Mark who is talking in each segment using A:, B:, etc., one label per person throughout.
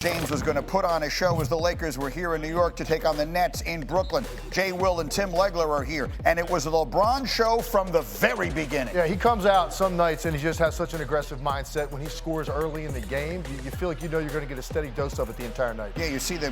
A: James was going to put on a show as the Lakers were here in New York to take on the Nets in Brooklyn. Jay Will and Tim Legler are here, and it was a LeBron show from the very beginning.
B: Yeah, he comes out some nights and he just has such an aggressive mindset. When he scores early in the game, you feel like you know you're going to get a steady dose of it the entire night.
A: Yeah, you see the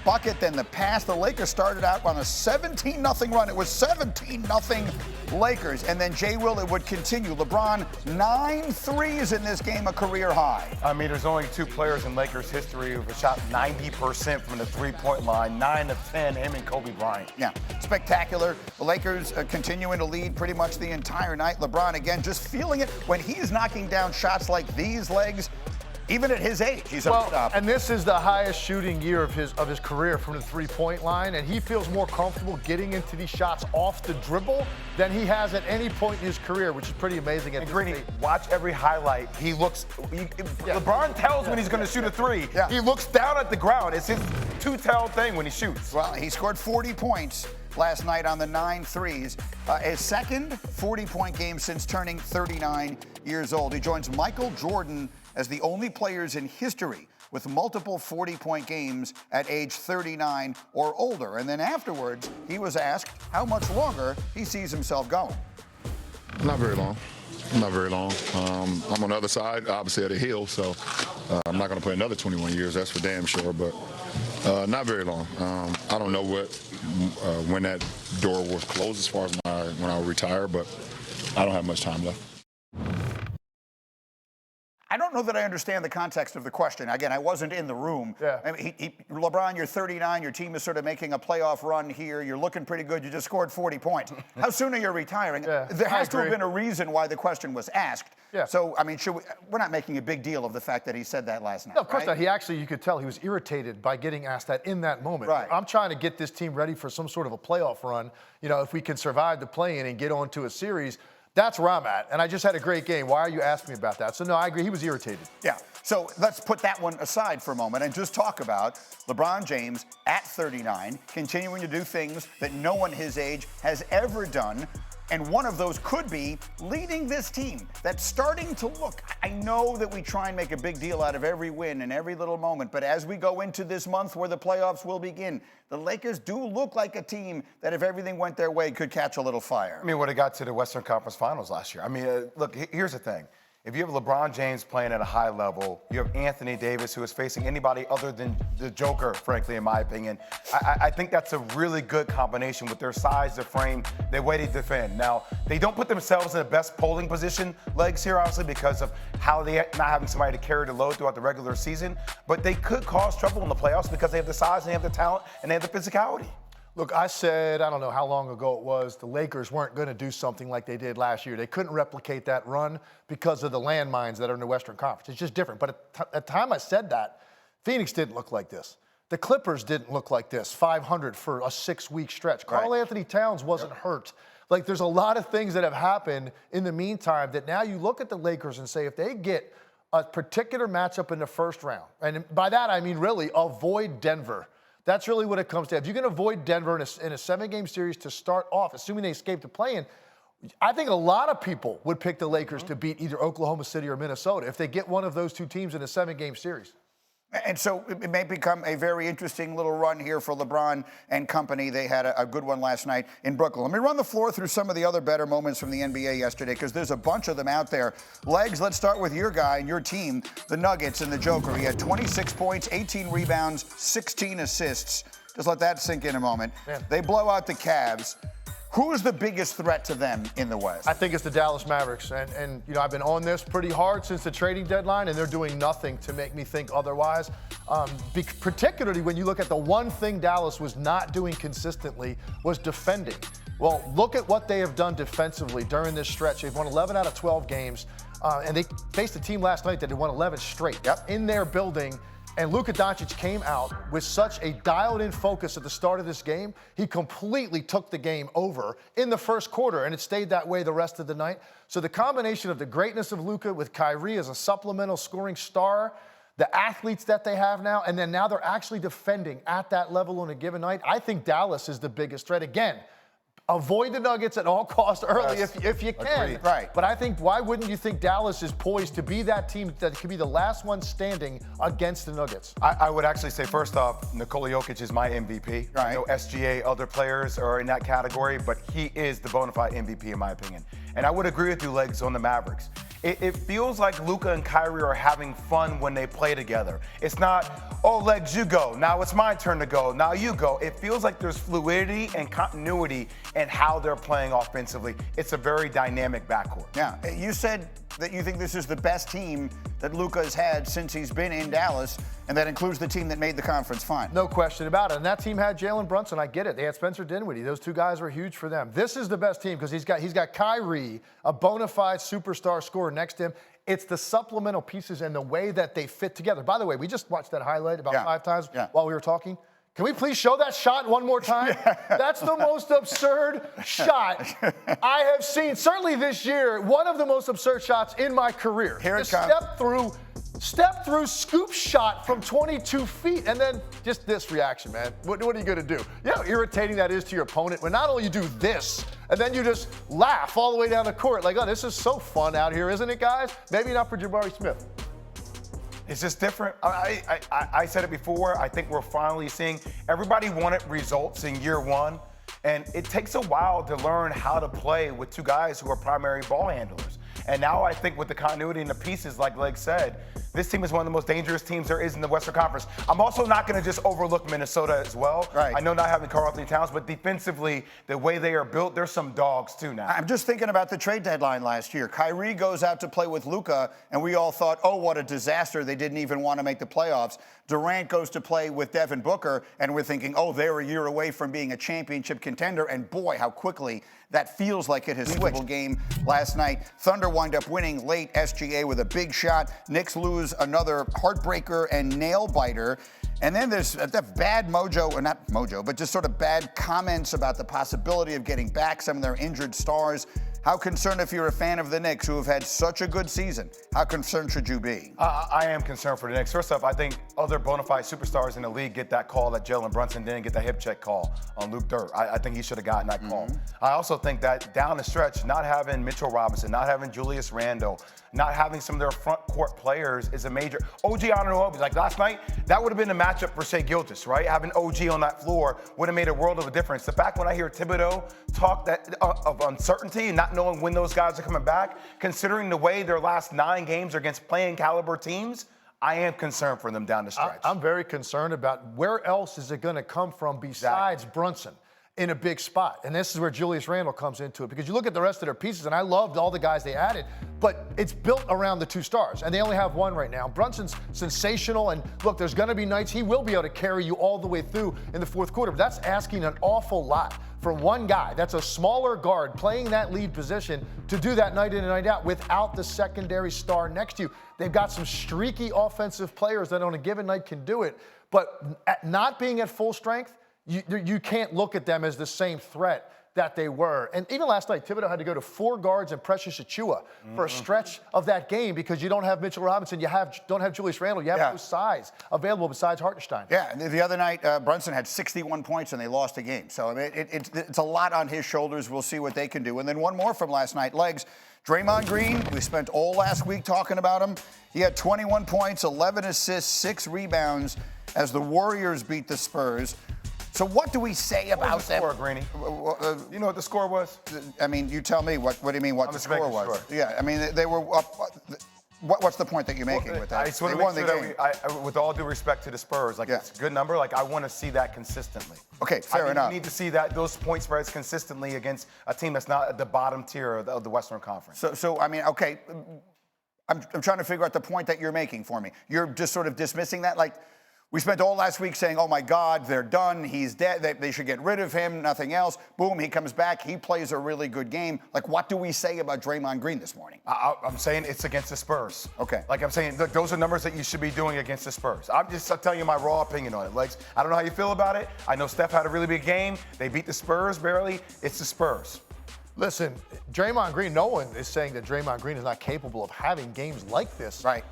A: bucket, then the pass. The Lakers started out on a 17-0 run. It was 17-0 Lakers, and then Jay Will, it would continue. LeBron, 9 threes in this game, a career high.
C: I mean, there's only two players in Lakers history who've shot 90% from the three-point line, 9 of 10, him and Kobe Bryant.
A: Yeah, spectacular. The Lakers continuing to lead pretty much the entire night. LeBron, again, just feeling it. When he's knocking down shots like these legs, even at his age, he's unstoppable.
B: And this is the highest shooting year of his career from the three-point line, and he feels more comfortable getting into these shots off the dribble than he has at any point in his career, which is pretty amazing.
C: And Greeny, watch every highlight. He looks. LeBron tells when he's going to shoot a three.
A: Yeah.
C: He looks down at the ground. It's his two-tailed thing when he shoots.
A: Well, he scored 40 points last night on the 9 threes. His second 40-point game since turning 39 years old. He joins Michael Jordan as the only players in history with multiple 40-point games at age 39 or older. And then afterwards, he was asked how much longer he sees himself going.
D: Not very long. Not very long. I'm on the other side, obviously, of the hill, so I'm not going to play another 21 years, that's for damn sure, but not very long. I don't know when that door was closed as far as when I retire, but I don't have much time left.
A: I don't know that I understand the context of the question. Again, I wasn't in the room.
B: Yeah.
A: I mean, LeBron, you're 39. Your team is sort of making a playoff run here. You're looking pretty good. You just scored 40 points. How soon are you retiring?
B: Yeah,
A: there has to have
B: agree.
A: been a reason why the question was asked.
B: Yeah.
A: So, I mean, we're not making a big deal of the fact that he said that last night.
B: No, of course
A: right?
B: not. He actually, you could tell he was irritated by getting asked that in that moment.
A: Right.
B: I'm trying to get this team ready for some sort of a playoff run. You know, if we can survive the play-in and get on to a series, that's where I'm at. And I just had a great game. Why are you asking me about that? So, no, I agree. He was irritated.
A: Yeah. So let's put that one aside for a moment and just talk about LeBron James at 39, continuing to do things that no one his age has ever done. And one of those could be leading this team that's starting to look. I know that we try and make a big deal out of every win and every little moment, but as we go into this month where the playoffs will begin, the Lakers do look like a team that if everything went their way could catch a little fire.
C: I mean, when it got to the Western Conference Finals last year. I mean, look, here's the thing. If you have LeBron James playing at a high level, you have Anthony Davis, who is facing anybody other than the Joker, frankly, in my opinion. I think that's a really good combination with their size, their frame, their way to defend. Now, they don't put themselves in the best polling position legs here, obviously, because of how they not having somebody to carry the load throughout the regular season. But they could cause trouble in the playoffs because they have the size, and they have the talent, and they have the physicality.
B: Look, I said, I don't know how long ago it was, the Lakers weren't going to do something like they did last year. They couldn't replicate that run because of the landmines that are in the Western Conference. It's just different. But at the time I said that, Phoenix didn't look like this. The Clippers didn't look like this, 500 for a 6-week stretch. Karl Anthony Towns wasn't hurt. Like, there's a lot of things that have happened in the meantime that now you look at the Lakers and say, if they get a particular matchup in the first round, and by that I mean really avoid Denver. That's really what it comes to. If you can avoid Denver in a 7-game series to start off, assuming they escape the play-in, I think a lot of people would pick the Lakers to beat either Oklahoma City or Minnesota if they get one of those two teams in a 7-game series.
A: And so it may become a very interesting little run here for LeBron and company. They had a good one last night in Brooklyn. Let me run the floor through some of the other better moments from the NBA yesterday, because there's a bunch of them out there. Legs, let's start with your guy and your team, the Nuggets and the Joker. He had 26 points, 18 rebounds, 16 assists. Just let that sink in a moment.
B: Man.
A: They blow out the Cavs. Who's the biggest threat to them in the West?
B: I think it's the Dallas Mavericks. And you know, I've been on this pretty hard since the trading deadline, and they're doing nothing to make me think otherwise. Particularly when you look at the one thing Dallas was not doing consistently was defending. Well, look at what they have done defensively during this stretch. They've won 11 out of 12 games, and they faced a team last night that had won 11 straight in their building. And Luka Doncic came out with such a dialed-in focus at the start of this game. He completely took the game over in the first quarter, and it stayed that way the rest of the night. So the combination of the greatness of Luka with Kyrie as a supplemental scoring star, the athletes that they have now, and then now they're actually defending at that level on a given night. I think Dallas is the biggest threat. Again, avoid the Nuggets at all costs early if you can.
C: Agreed.
A: Right.
B: But I think, why wouldn't you think Dallas is poised to be that team that could be the last one standing against the Nuggets?
C: I would actually say, first off, Nikola Jokic is my MVP.
A: Right.
C: I know SGA, other players are in that category, but he is the bona fide MVP in my opinion. And I would agree with you, Legs, on the Mavericks. It feels like Luka and Kyrie are having fun when they play together. It's not, oh, Legs, you go. Now it's my turn to go. Now you go. It feels like there's fluidity and continuity in how they're playing offensively. It's a very dynamic backcourt.
A: Yeah, you said that you think this is the best team that Luka has had since he's been in Dallas, and that includes the team that made the conference final.
B: No question about it. And that team had Jalen Brunson. I get it. They had Spencer Dinwiddie. Those two guys were huge for them. This is the best team because he's got Kyrie, a bona fide superstar scorer next to him. It's the supplemental pieces and the way that they fit together. By the way, we just watched that highlight about 5 times while we were talking. Can we please show that shot one more time? That's the most absurd shot I have seen, certainly this year. One of the most absurd shots in my career.
A: Here it comes.
B: Step through, scoop shot from 22 feet, and then just this reaction, man. What are you gonna do? You know how irritating that is to your opponent when not only you do this, and then you just laugh all the way down the court, like, oh, this is so fun out here, isn't it, guys? Maybe not for Jabari Smith.
C: It's just different. I said it before. I think we're finally seeing everybody wanted results in year one, and it takes a while to learn how to play with two guys who are primary ball handlers. And now I think with the continuity and the pieces, like Leg said, this team is one of the most dangerous teams there is in the Western Conference. I'm also not going to just overlook Minnesota as well.
A: Right.
C: I know not having Karl-Anthony Towns, but defensively, the way they are built, there's some dogs too now.
A: I'm just thinking about the trade deadline last year. Kyrie goes out to play with Luka, and we all thought, oh, what a disaster. They didn't even want to make the playoffs. Durant goes to play with Devin Booker, and we're thinking, oh, they're a year away from being a championship contender. And boy, how quickly that feels like it has switched. Game last night. Thunder wind up winning late. SGA with a big shot. Knicks lose another heartbreaker and nail biter. And then there's that bad mojo, or not mojo, but just sort of bad comments about the possibility of getting back some of their injured stars. How concerned, if you're a fan of the Knicks, who have had such a good season, how concerned should you be?
C: I am concerned for the Knicks. First off, I think other bona fide superstars in the league get that call that Jalen Brunson didn't get that hip check call on Luke Dort. I think he should have gotten that call. I also think that down the stretch, not having Mitchell Robinson, not having Julius Randle, not having some of their front court players is a major. OG Anunoby, like last night, that would have been a matchup for Shai Gilgeous, right? Having OG on that floor would have made a world of a difference. The fact when I hear Thibodeau talk that of uncertainty and not knowing when those guys are coming back, considering the way their last 9 games are against playing caliber teams, I am concerned for them down the stretch.
B: I'm very concerned about where else is it going to come from besides Brunson in a big spot. And this is where Julius Randle comes into it, because you look at the rest of their pieces, and I loved all the guys they added, but it's built around the 2 stars, and they only have 1 right now. Brunson's sensational, and look, there's going to be nights he will be able to carry you all the way through in the 4th quarter, but that's asking an awful lot for one guy that's a smaller guard playing that lead position to do that night in and night out without the secondary star next to you. They've got some streaky offensive players that on a given night can do it, but not being at full strength, you can't look at them as the same threat that they were. And even last night, Thibodeau had to go to 4 guards and Precious Achiuwa for a stretch of that game because you don't have Mitchell Robinson, don't have Julius Randle, you have no size available besides Hartenstein.
A: Yeah, the other night, Brunson had 61 points and they lost a game. So I mean, it's a lot on his shoulders. We'll see what they can do. And then one more from last night, Legs. Draymond Green, we spent all last week talking about him. He had 21 points, 11 assists, 6 rebounds as the Warriors beat the Spurs. So what do we say about them?
C: What was the score, Greeny? You know what the score was?
A: I mean, you tell me. What do you mean? What the score was?
C: Sure.
A: Yeah, I mean they were up. What's the point that you're making with that?
C: I just want to make sure that with all due respect to the Spurs, it's a good number. Like I want to see that consistently.
A: Okay, fair enough.
C: We need to see those point spreads consistently against a team that's not at the bottom tier of the Western Conference.
A: So I mean, okay, I'm trying to figure out the point that you're making for me. You're just sort of dismissing that, like. We spent all last week saying, oh, my God, they're done. He's dead. They should get rid of him, nothing else. Boom, he comes back. He plays a really good game. Like, what do we say about Draymond Green this morning?
C: I'm saying it's against the Spurs.
A: Okay.
C: Like I'm saying, look, those are numbers that you should be doing against the Spurs. I'm just telling you my raw opinion on it. Legs, I don't know how you feel about it. I know Steph had a really big game. They beat the Spurs barely. It's the Spurs.
B: Listen, Draymond Green, no one is saying that Draymond Green is not capable of having games like this.
A: Right.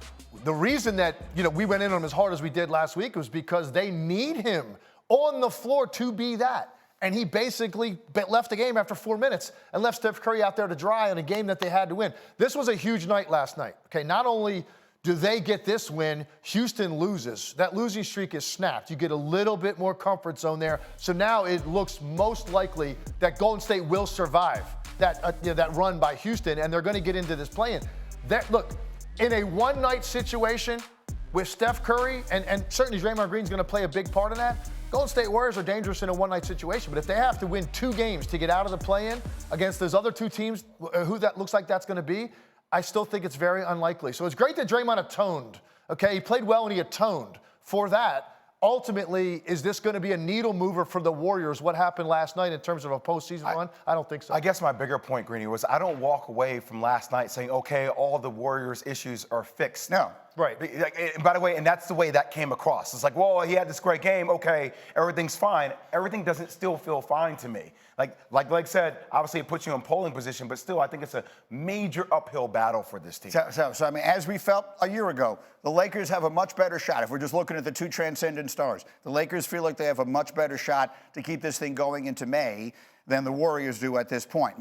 B: The reason that, we went in on him as hard as we did last week was because they need him on the floor to be that. And he basically left the game after 4 minutes and left Steph Curry out there to dry in a game that they had to win. This was a huge night last night. Okay, not only do they get this win, Houston loses. That losing streak is snapped. You get a little bit more comfort zone there. So now it looks most likely that Golden State will survive that run by Houston, and they're going to get into this play-in. Look, in a one-night situation with Steph Curry, and certainly Draymond Green's going to play a big part in that, Golden State Warriors are dangerous in a one-night situation. But if they have to win 2 games to get out of the play-in against those other 2 teams, who that looks like that's going to be, I still think it's very unlikely. So it's great that Draymond atoned. Okay, he played well and he atoned for that. Ultimately, is this going to be a needle mover for the Warriors, what happened last night in terms of a postseason run? I don't think so.
C: I guess my bigger point, Greeny, was I don't walk away from last night saying, okay, all the Warriors' issues are fixed.
A: No.
B: Right.
C: By the way, and that's the way that came across. It's like, well, he had this great game. Okay, everything's fine. Everything doesn't still feel fine to me. Like Blake said, obviously it puts you in polling position, but still I think it's a major uphill battle for this team.
A: So I mean, as we felt a year ago, the Lakers have a much better shot. If we're just looking at the 2 transcendent stars, the Lakers feel like they have a much better shot to keep this thing going into May than the Warriors do at this point.